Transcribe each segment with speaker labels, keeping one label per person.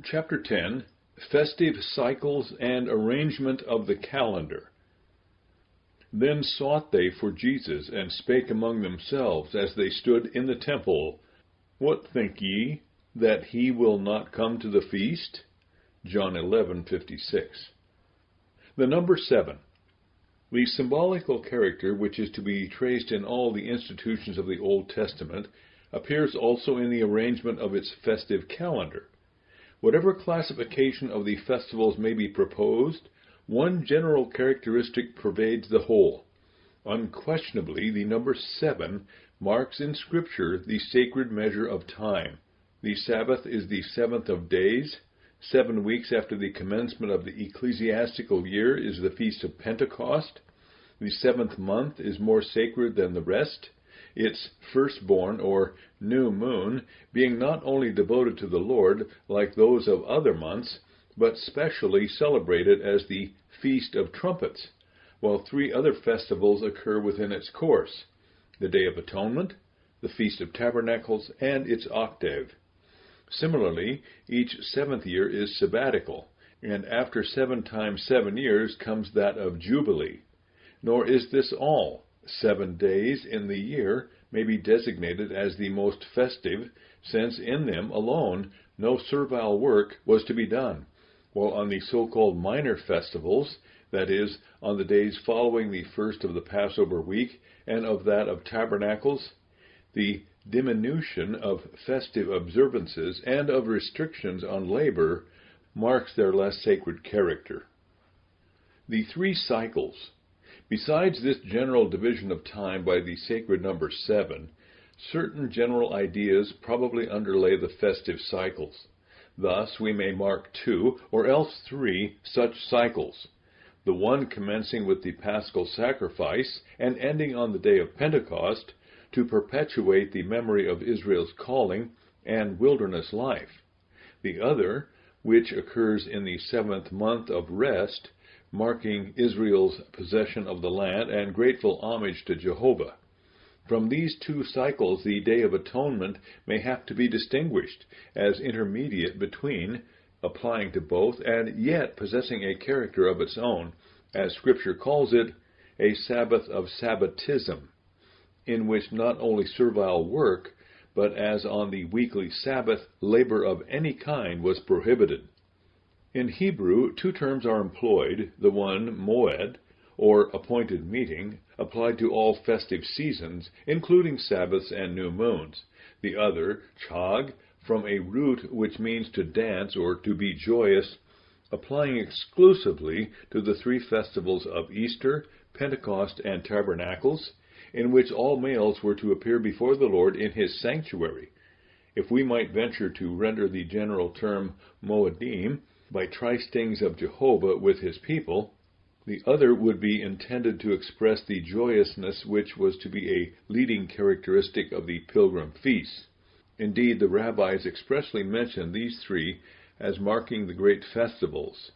Speaker 1: Chapter 10, Festive Cycles and Arrangement of the Calendar. Then sought they for Jesus, and spake among themselves, as they stood in the temple, What think ye, that he will not come to the feast? John 11:56. The number 7. The symbolical character which is to be traced in all the institutions of the Old Testament appears also in the arrangement of its festive calendar. Whatever classification of the festivals may be proposed, one general characteristic pervades the whole. Unquestionably, the number 7 marks in Scripture the sacred measure of time. The Sabbath is the 7th of days. 7 weeks after the commencement of the ecclesiastical year is the Feast of Pentecost. The 7th month is more sacred than the rest, its firstborn, or new moon, being not only devoted to the Lord like those of other months, but specially celebrated as the Feast of Trumpets, while 3 other festivals occur within its course: the Day of Atonement, the Feast of Tabernacles, and its octave. Similarly, each 7th year is sabbatical, and after 7 times 7 years comes that of Jubilee. Nor is this all. 7 days in the year may be designated as the most festive, since in them alone no servile work was to be done, while on the so-called minor festivals, that is, on the days following the first of the Passover week and of that of Tabernacles, the diminution of festive observances and of restrictions on labor marks their less sacred character. The 3 cycles. Besides this general division of time by the sacred number 7, certain general ideas probably underlay the festive cycles. Thus we may mark 2, or else 3, such cycles, the one commencing with the Paschal sacrifice and ending on the day of Pentecost, to perpetuate the memory of Israel's calling and wilderness life; the other, which occurs in the 7th month of rest, marking Israel's possession of the land and grateful homage to Jehovah. From these 2 cycles the Day of Atonement may have to be distinguished as intermediate between, applying to both, and yet possessing a character of its own, as Scripture calls it, a Sabbath of Sabbatism, in which not only servile work, but as on the weekly Sabbath, labor of any kind was prohibited. In Hebrew, 2 terms are employed, the one, moed, or appointed meeting, applied to all festive seasons, including Sabbaths and new moons; the other, chag, from a root which means to dance or to be joyous, applying exclusively to the 3 festivals of Easter, Pentecost, and Tabernacles, in which all males were to appear before the Lord in his sanctuary. If we might venture to render the general term moedim by tristings of Jehovah with his people, the other would be intended to express the joyousness which was to be a leading characteristic of the pilgrim feasts. Indeed, the rabbis expressly mention these 3 as marking the great festivals,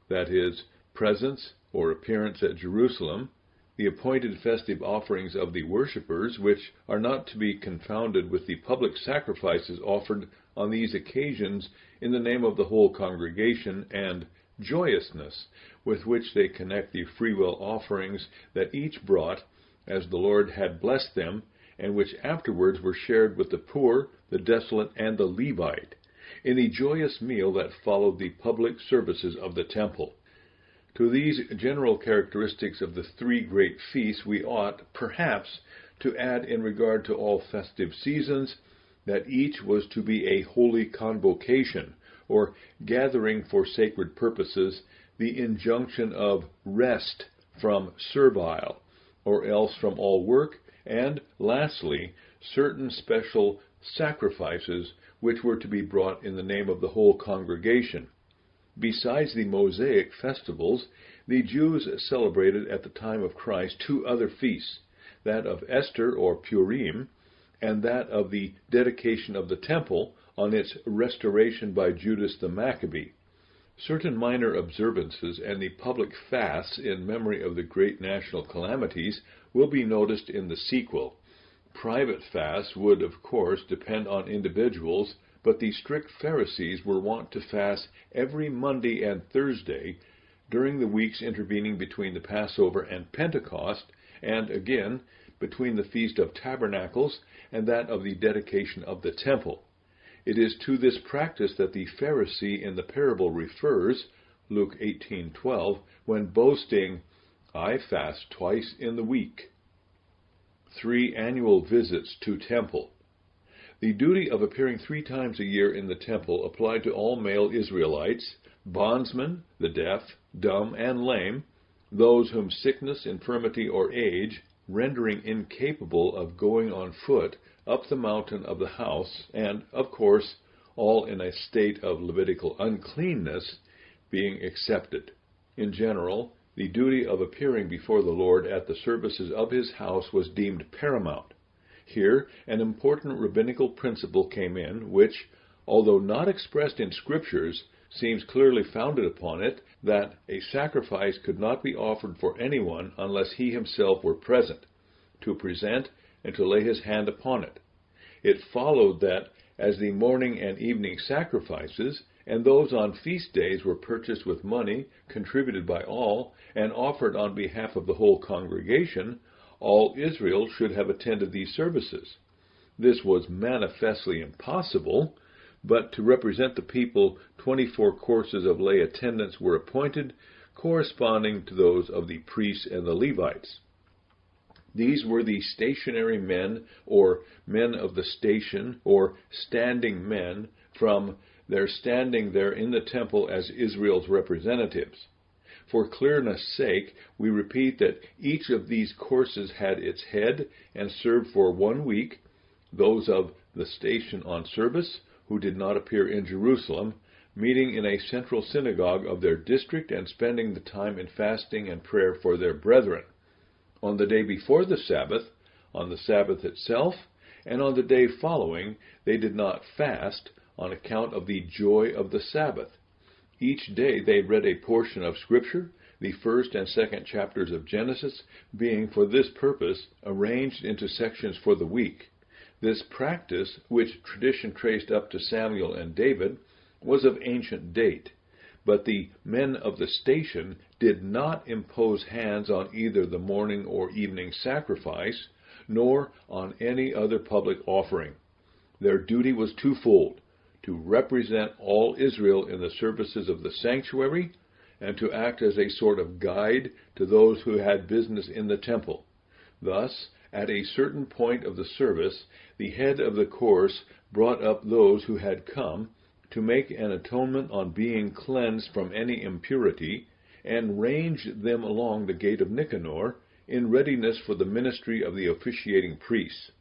Speaker 1: that is, presence or appearance at Jerusalem, the appointed festive offerings of the worshippers, which are not to be confounded with the public sacrifices offered on these occasions in the name of the whole congregation, and joyousness, with which they connect the freewill offerings that each brought, as the Lord had blessed them, and which afterwards were shared with the poor, the desolate, and the Levite, in the joyous meal that followed the public services of the temple. To these general characteristics of the 3 great feasts we ought, perhaps, to add in regard to all festive seasons, that each was to be a holy convocation, or gathering for sacred purposes, the injunction of rest from servile, or else from all work, and, lastly, certain special sacrifices which were to be brought in the name of the whole congregation. Besides the Mosaic festivals, the Jews celebrated at the time of Christ 2 other feasts, that of Esther or Purim, and that of the dedication of the temple on its restoration by Judas the Maccabee. Certain minor observances and the public fasts in memory of the great national calamities will be noticed in the sequel. Private fasts would, of course, depend on individuals, but the strict Pharisees were wont to fast every Monday and Thursday during the weeks intervening between the Passover and Pentecost, and again between the Feast of Tabernacles and that of the dedication of the temple. It is to this practice that the Pharisee in the parable refers, Luke 18:12, when boasting, "I fast twice in the week." 3 annual visits to temple. The duty of appearing 3 times a year in the temple applied to all male Israelites, bondsmen, the deaf, dumb, and lame, those whom sickness, infirmity, or age, rendering incapable of going on foot up the mountain of the house, and, of course, all in a state of Levitical uncleanness, being excepted. In general, the duty of appearing before the Lord at the services of his house was deemed paramount. Here, an important rabbinical principle came in, which, although not expressed in Scriptures, seems clearly founded upon it, that a sacrifice could not be offered for anyone unless he himself were present, to present and to lay his hand upon it. It followed that, as the morning and evening sacrifices, and those on feast days, were purchased with money, contributed by all, and offered on behalf of the whole congregation, all Israel should have attended these services. This was manifestly impossible, but to represent the people, 24 courses of lay attendance were appointed, corresponding to those of the priests and the Levites. These were the stationary men, or men of the station, or standing men, from their standing there in the temple as Israel's representatives. For clearness' sake, we repeat that each of these courses had its head and served for 1 week, those of the station on service, who did not appear in Jerusalem, meeting in a central synagogue of their district and spending the time in fasting and prayer for their brethren. On the day before the Sabbath, on the Sabbath itself, and on the day following, they did not fast on account of the joy of the Sabbath. Each day they read a portion of Scripture, the 1st and 2nd chapters of Genesis being for this purpose arranged into sections for the week. This practice, which tradition traced up to Samuel and David, was of ancient date, but the men of the station did not impose hands on either the morning or evening sacrifice, nor on any other public offering. Their duty was twofold: to represent all Israel in the services of the sanctuary, and to act as a sort of guide to those who had business in the temple. Thus, at a certain point of the service, the head of the course brought up those who had come to make an atonement on being cleansed from any impurity, and ranged them along the gate of Nicanor, in readiness for the ministry of the officiating priests.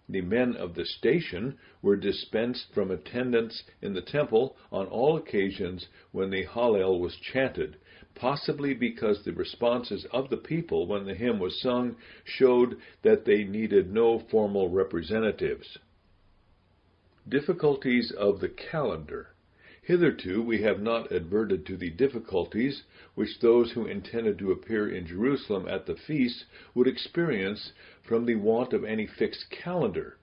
Speaker 1: The men of the station were dispensed from attendance in the temple on all occasions when the Hallel was chanted, possibly because the responses of the people when the hymn was sung showed that they needed no formal representatives. Difficulties of the calendar. Hitherto we have not adverted to the difficulties which those who intended to appear in Jerusalem at the feast would experience from the want of any fixed calendar.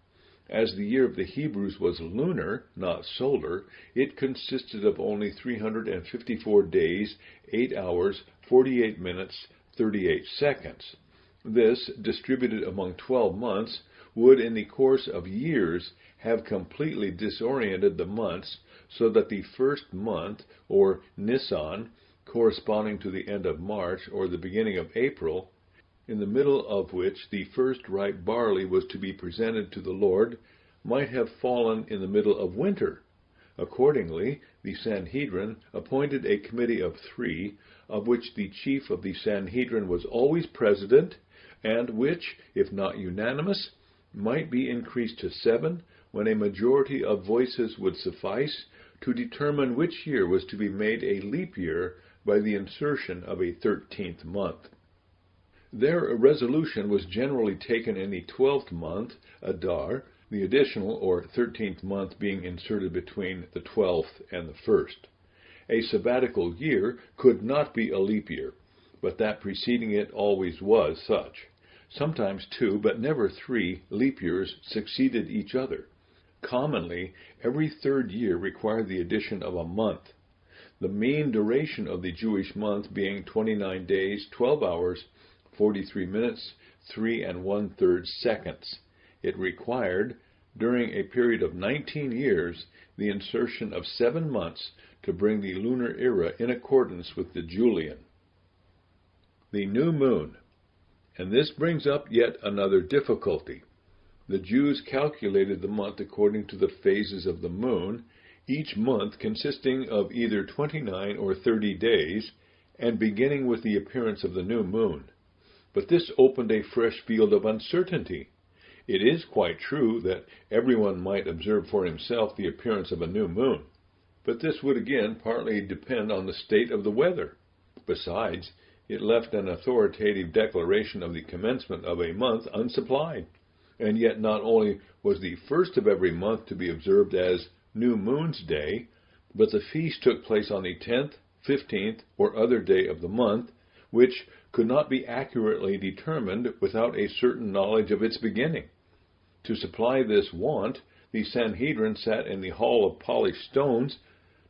Speaker 1: As the year of the Hebrews was lunar, not solar, it consisted of only 354 days, 8 hours, 48 minutes, 38 seconds. This, distributed among 12 months, would in the course of years have completely disoriented the months, so that the first month, or Nisan, corresponding to the end of March or the beginning of April, in the middle of which the first ripe barley was to be presented to the Lord, might have fallen in the middle of winter. Accordingly, the Sanhedrin appointed a committee of 3, of which the chief of the Sanhedrin was always president, and which, if not unanimous, might be increased to 7, when a majority of voices would suffice to determine which year was to be made a leap year by the insertion of a 13th month. Their resolution was generally taken in the 12th month, Adar, the additional or 13th month being inserted between the 12th and the 1st. A sabbatical year could not be a leap year, but that preceding it always was such. Sometimes 2, but never 3, leap years succeeded each other. Commonly, every third year required the addition of a month, the mean duration of the Jewish month being 29 days, 12 hours, 43 minutes, 3 1/3 seconds. It required, during a period of 19 years, the insertion of 7 months to bring the lunar era in accordance with the Julian. The new moon. And this brings up yet another difficulty. The Jews calculated the month according to the phases of the moon, each month consisting of either 29 or 30 days, and beginning with the appearance of the new moon. But this opened a fresh field of uncertainty. It is quite true that everyone might observe for himself the appearance of a new moon, but this would again partly depend on the state of the weather. Besides, it left an authoritative declaration of the commencement of a month unsupplied. And yet not only was the first of every month to be observed as New Moon's Day, but the feast took place on the 10th, 15th, or other day of the month, which could not be accurately determined without a certain knowledge of its beginning. To supply this want, the Sanhedrin sat in the hall of polished stones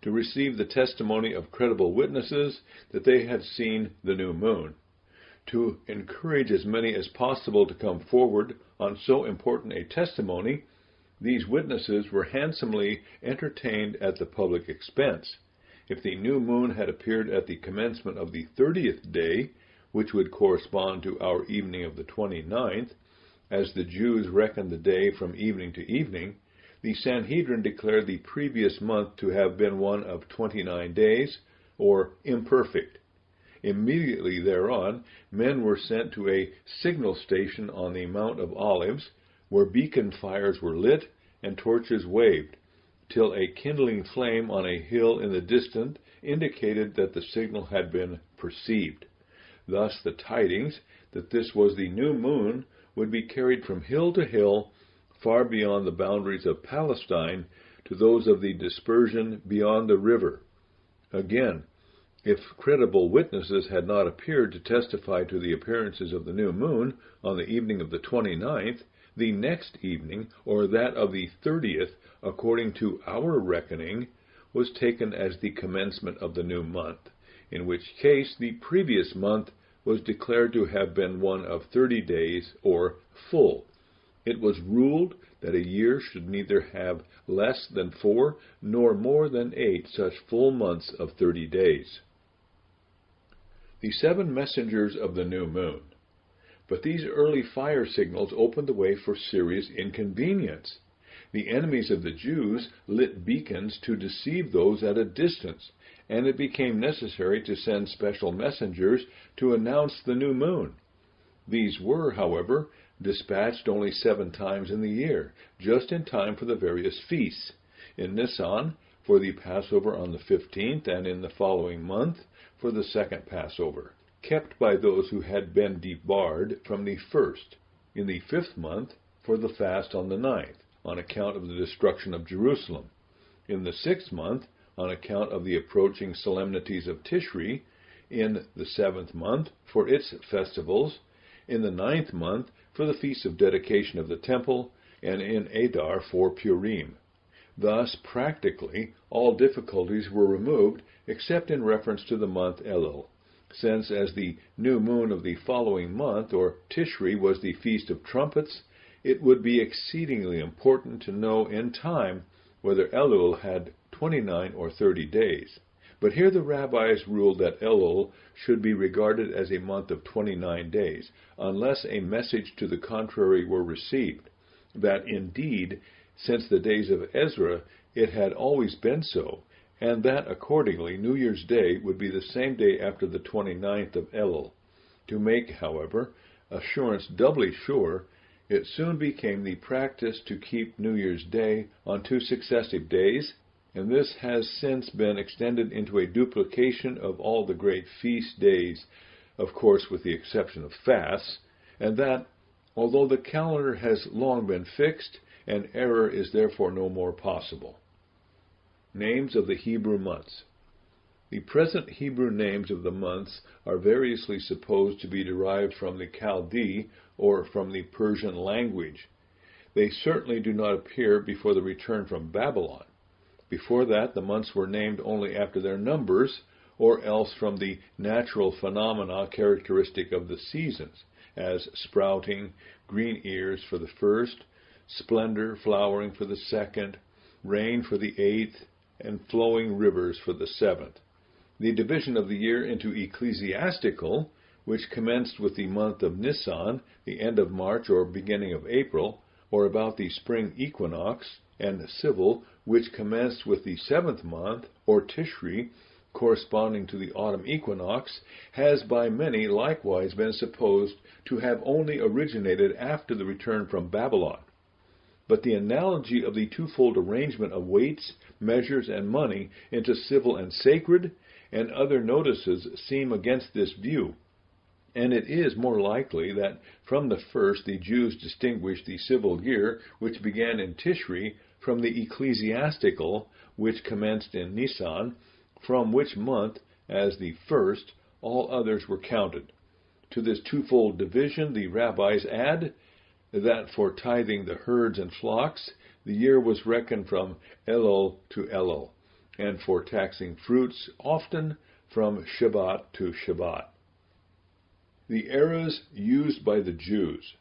Speaker 1: to receive the testimony of credible witnesses that they had seen the new moon. To encourage as many as possible to come forward on so important a testimony, these witnesses were handsomely entertained at the public expense. If the new moon had appeared at the commencement of the 30th day, which would correspond to our evening of the 29th, as the Jews reckoned the day from evening to evening, the Sanhedrin declared the previous month to have been one of 29 days, or imperfect. Immediately thereon, men were sent to a signal station on the Mount of Olives, where beacon fires were lit and torches waved, till a kindling flame on a hill in the distance indicated that the signal had been perceived. Thus the tidings that this was the new moon would be carried from hill to hill, far beyond the boundaries of Palestine, to those of the dispersion beyond the river. Again, if credible witnesses had not appeared to testify to the appearances of the new moon on the evening of the 29th, the next evening, or that of the 30th, according to our reckoning, was taken as the commencement of the new month, in which case the previous month was declared to have been one of 30 days, or full. It was ruled that a year should neither have less than 4 nor more than 8 such full months of 30 days. The 7 messengers of the new moon. But these early fire signals opened the way for serious inconvenience. The enemies of the Jews lit beacons to deceive those at a distance, and it became necessary to send special messengers to announce the new moon. These were, however, dispatched only 7 times in the year, just in time for the various feasts. In Nisan, for the Passover on the 15th, and in the following month, for the second Passover, kept by those who had been debarred from the first. In the 5th month, for the fast on the 9th, on account of the destruction of Jerusalem. In the 6th month, on account of the approaching solemnities of Tishri. In the 7th month, for its festivals. In the 9th month, for the feast of dedication of the temple, and in Adar for Purim. Thus, practically, all difficulties were removed, except in reference to the month Elul, since as the new moon of the following month, or Tishri, was the Feast of Trumpets, it would be exceedingly important to know in time whether Elul had 29 or 30 days. But here the rabbis ruled that Elul should be regarded as a month of 29 days, unless a message to the contrary were received, that indeed, since the days of Ezra, it had always been so, and that accordingly New Year's Day would be the same day after the 29th of Elul. To make, however, assurance doubly sure, it soon became the practice to keep New Year's Day on 2 successive days, and this has since been extended into a duplication of all the great feast days, of course with the exception of fasts, and that, although the calendar has long been fixed, and error is therefore no more possible. Names of the Hebrew months. The present Hebrew names of the months are variously supposed to be derived from the Chaldee or from the Persian language. they certainly do not appear before the return from Babylon. Before that, the months were named only after their numbers, or else from the natural phenomena characteristic of the seasons, as sprouting, green ears for the first, splendor, flowering for the second, rain for the eighth, and flowing rivers for the seventh. The division of the year into ecclesiastical, which commenced with the month of Nisan, the end of March or beginning of April, or about the spring equinox, and civil, which commenced with the seventh month, or Tishri, corresponding to the autumn equinox, has by many likewise been supposed to have only originated after the return from Babylon. But the analogy of the twofold arrangement of weights, measures, and money into civil and sacred, and other notices seem against this view, and it is more likely that from the first the Jews distinguished the civil year, which began in Tishri, from the ecclesiastical, which commenced in Nisan, from which month, as the first, all others were counted. To this twofold division the rabbis add that for tithing the herds and flocks, the year was reckoned from Elul to Elul, and for taxing fruits, often from Shabbat to Shabbat. The eras used by the Jews.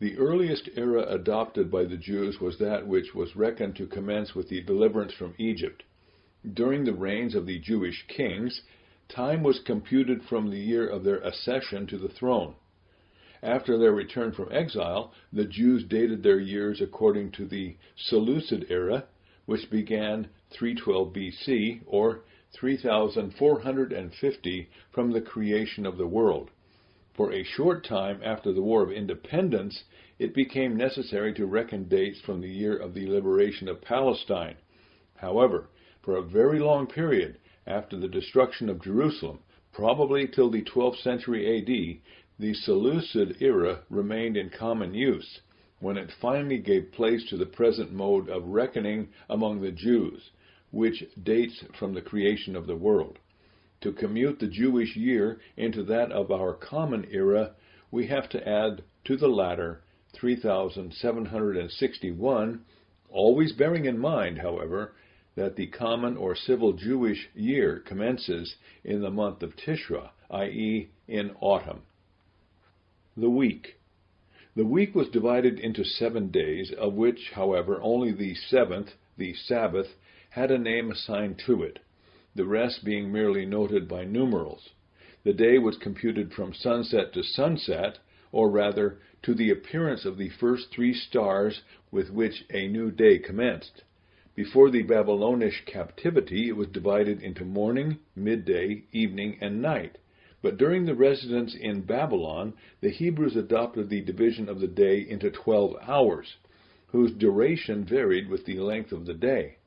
Speaker 1: The earliest era adopted by the Jews was that which was reckoned to commence with the deliverance from Egypt. During the reigns of the Jewish kings, time was computed from the year of their accession to the throne. After their return from exile, the Jews dated their years according to the Seleucid era, which began 312 BC, or 3,450 from the creation of the world. For a short time after the War of Independence, it became necessary to reckon dates from the year of the liberation of Palestine. However, for a very long period after the destruction of Jerusalem, probably till the 12th century A.D., the Seleucid era remained in common use, when it finally gave place to the present mode of reckoning among the Jews, which dates from the creation of the world. To commute the Jewish year into that of our common era, we have to add to the latter 3,761, always bearing in mind, however, that the common or civil Jewish year commences in the month of Tishri, i.e., in autumn. The week. The week was divided into 7 days, of which, however, only the seventh, the Sabbath, had a name assigned to it, the rest being merely noted by numerals. The day was computed from sunset to sunset, or rather, to the appearance of the first 3 stars with which a new day commenced. Before the Babylonish captivity, it was divided into morning, midday, evening, and night. But during the residence in Babylon, the Hebrews adopted the division of the day into 12 hours, whose duration varied with the length of the day.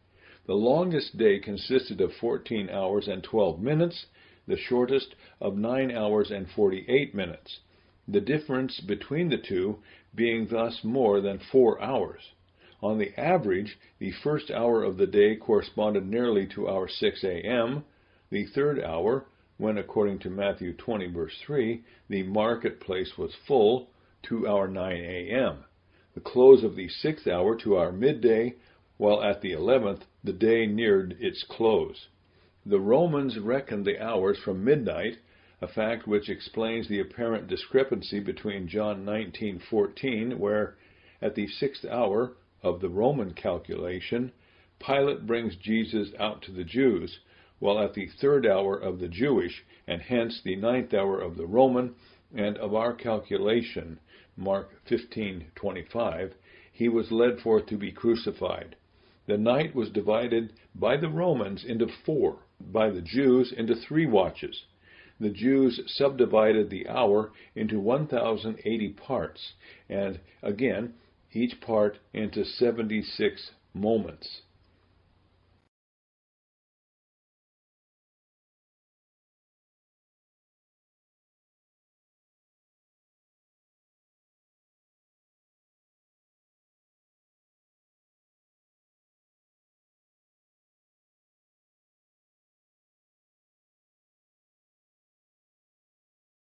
Speaker 1: The longest day consisted of 14 hours and 12 minutes, the shortest of 9 hours and 48 minutes, the difference between the two being thus more than 4 hours. On the average, the first hour of the day corresponded nearly to our 6 a.m., the third hour, when according to Matthew 20, verse 3, the marketplace was full, to our 9 a.m., the close of the 6th hour to our midday, while at the 11th the day neared its close. The Romans reckoned the hours from midnight, a fact which explains the apparent discrepancy between John 19:14, where, at the 6th hour of the Roman calculation, Pilate brings Jesus out to the Jews, while at the 3rd hour of the Jewish, and hence the 9th hour of the Roman, and of our calculation, Mark 15:25, he was led forth to be crucified. The night was divided by the Romans into 4, by the Jews into 3 watches. The Jews subdivided the hour into 1,080 parts, and again, each part into 76 moments.